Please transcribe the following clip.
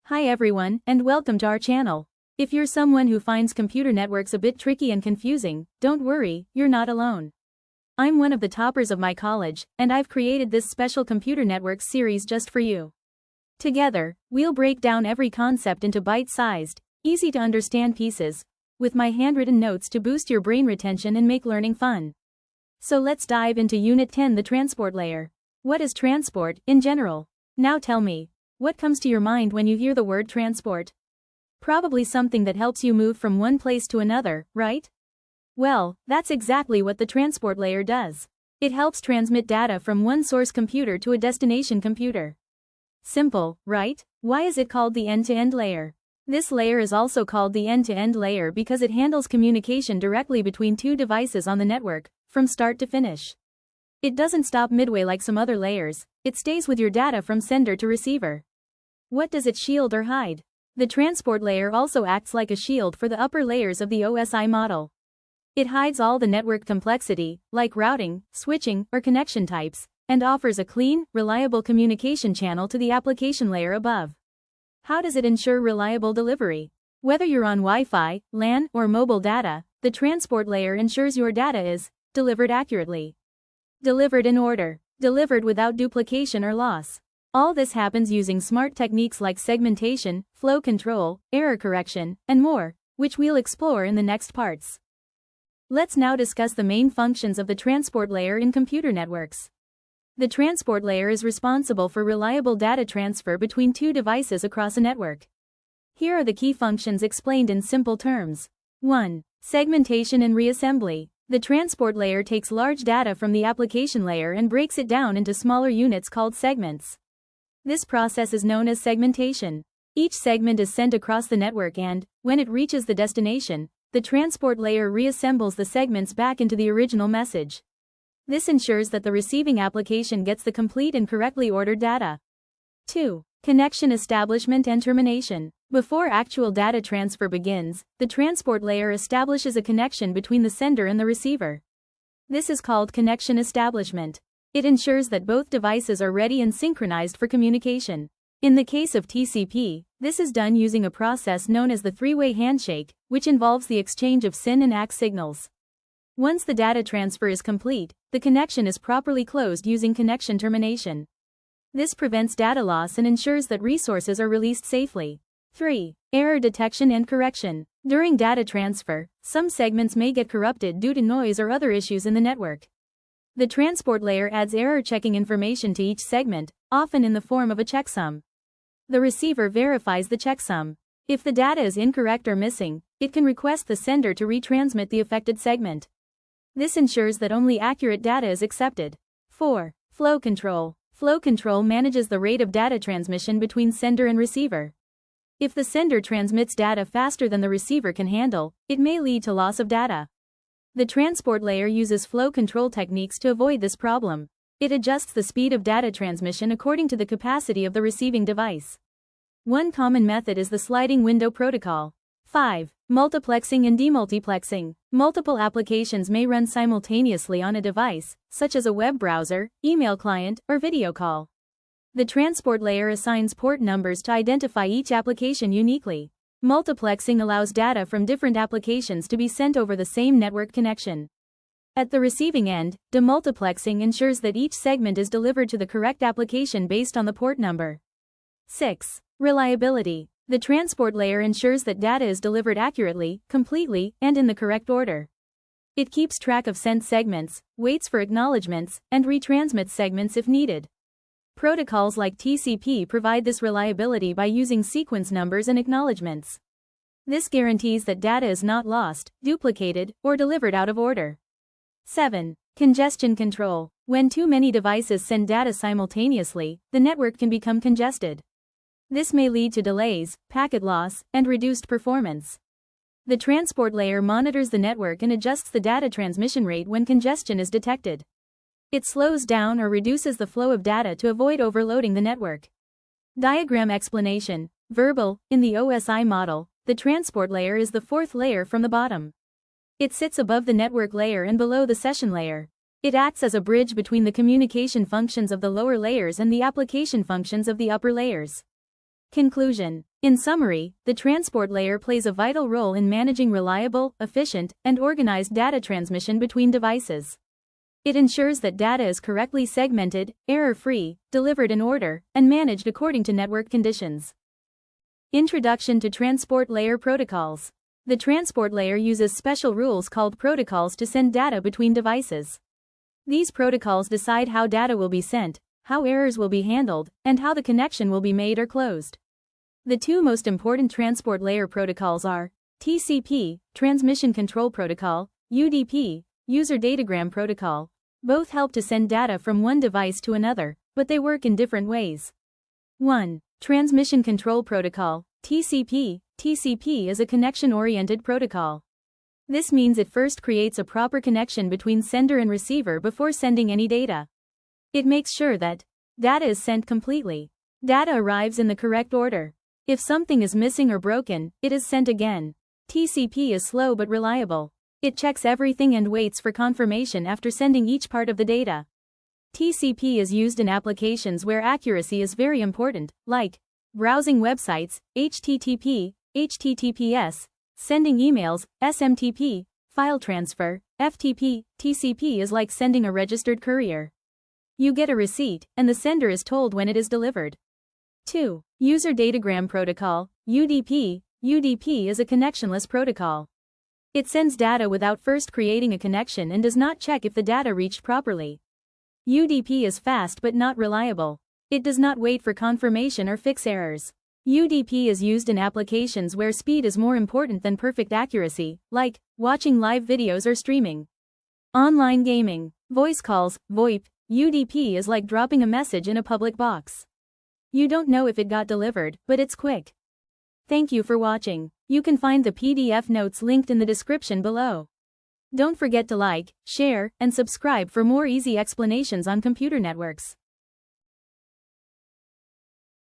Hi everyone, and welcome to our channel. If you're someone who finds computer networks a bit tricky and confusing, don't worry, you're not alone. I'm one of the toppers of my college, and I've created this special computer networks series just for you. Together, we'll break down every concept into bite-sized, easy-to-understand pieces, with my handwritten notes to boost your brain retention and make learning fun. So let's dive into Unit 10, the transport layer. What is transport, in general? Now tell me, what comes to your mind when you hear the word transport? Probably something that helps you move from one place to another, right? Well, that's exactly what the transport layer does. It helps transmit data from one source computer to a destination computer. Simple, right? Why is it called the end-to-end layer? This layer is also called the end-to-end layer because it handles communication directly between two devices on the network, from start to finish. It doesn't stop midway like some other layers, it stays with your data from sender to receiver. What does it shield or hide? The transport layer also acts like a shield for the upper layers of the OSI model. It hides all the network complexity, like routing, switching, or connection types, and offers a clean, reliable communication channel to the application layer above. How does it ensure reliable delivery? Whether you're on Wi-Fi, LAN, or mobile data, the transport layer ensures your data is delivered accurately, delivered in order, delivered without duplication or loss. All this happens using smart techniques like segmentation, flow control, error correction, and more, which we'll explore in the next parts. Let's now discuss the main functions of the transport layer in computer networks. The transport layer is responsible for reliable data transfer between two devices across a network. Here are the key functions explained in simple terms. 1. Segmentation and reassembly. The transport layer takes large data from the application layer and breaks it down into smaller units called segments. This process is known as segmentation. Each segment is sent across the network and, when it reaches the destination, the transport layer reassembles the segments back into the original message. This ensures that the receiving application gets the complete and correctly ordered data. 2. Connection establishment and termination. Before actual data transfer begins, the transport layer establishes a connection between the sender and the receiver. This is called connection establishment. It ensures that both devices are ready and synchronized for communication. In the case of TCP, this is done using a process known as the three-way handshake, which involves the exchange of SYN and ACK signals. Once the data transfer is complete, the connection is properly closed using connection termination. This prevents data loss and ensures that resources are released safely. 3. Error detection and correction. During data transfer, some segments may get corrupted due to noise or other issues in the network. The transport layer adds error-checking information to each segment, often in the form of a checksum. The receiver verifies the checksum. If the data is incorrect or missing, it can request the sender to retransmit the affected segment. This ensures that only accurate data is accepted. 4. Flow control. Flow control manages the rate of data transmission between sender and receiver. If the sender transmits data faster than the receiver can handle, it may lead to loss of data. The transport layer uses flow control techniques to avoid this problem. It adjusts the speed of data transmission according to the capacity of the receiving device. One common method is the sliding window protocol. 5. Multiplexing and demultiplexing. Multiple applications may run simultaneously on a device, such as a web browser, email client, or video call. The transport layer assigns port numbers to identify each application uniquely. Multiplexing allows data from different applications to be sent over the same network connection. At the receiving end, demultiplexing ensures that each segment is delivered to the correct application based on the port number. 6. Reliability. The transport layer ensures that data is delivered accurately, completely, and in the correct order. It keeps track of sent segments, waits for acknowledgements, and retransmits segments if needed. Protocols like TCP provide this reliability by using sequence numbers and acknowledgements. This guarantees that data is not lost, duplicated, or delivered out of order. 7. Congestion control. When too many devices send data simultaneously, the network can become congested. This may lead to delays, packet loss, and reduced performance. The transport layer monitors the network and adjusts the data transmission rate when congestion is detected. It slows down or reduces the flow of data to avoid overloading the network. Diagram explanation. Verbal. In the OSI model, the transport layer is the fourth layer from the bottom. It sits above the network layer and below the session layer. It acts as a bridge between the communication functions of the lower layers and the application functions of the upper layers. Conclusion. In summary, the transport layer plays a vital role in managing reliable, efficient, and organized data transmission between devices. It ensures that data is correctly segmented, error-free, delivered in order, and managed according to network conditions. Introduction to Transport Layer Protocols. The transport layer uses special rules called protocols to send data between devices. These protocols decide how data will be sent, how errors will be handled, and how the connection will be made or closed. The two most important transport layer protocols are TCP, Transmission Control Protocol, UDP, User Datagram Protocol. Both help to send data from one device to another, but they work in different ways. 1. Transmission Control Protocol, TCP. TCP is a connection-oriented protocol. This means it first creates a proper connection between sender and receiver before sending any data. It makes sure that data is sent completely. Data arrives in the correct order. If something is missing or broken, it is sent again. TCP is slow but reliable. It checks everything and waits for confirmation after sending each part of the data. TCP is used in applications where accuracy is very important, like browsing websites, HTTP, HTTPS, sending emails, SMTP, file transfer, FTP. TCP is like sending a registered courier. You get a receipt, and the sender is told when it is delivered. 2. User Datagram Protocol, UDP. UDP is a connectionless protocol. It sends data without first creating a connection and does not check if the data reached properly. UDP is fast but not reliable. It does not wait for confirmation or fix errors. UDP is used in applications where speed is more important than perfect accuracy, like watching live videos or streaming. Online gaming, voice calls, VoIP. UDP is like dropping a message in a public box. You don't know if it got delivered, but it's quick. Thank you for watching. You can find the PDF notes linked in the description below. Don't forget to like, share, and subscribe for more easy explanations on computer networks.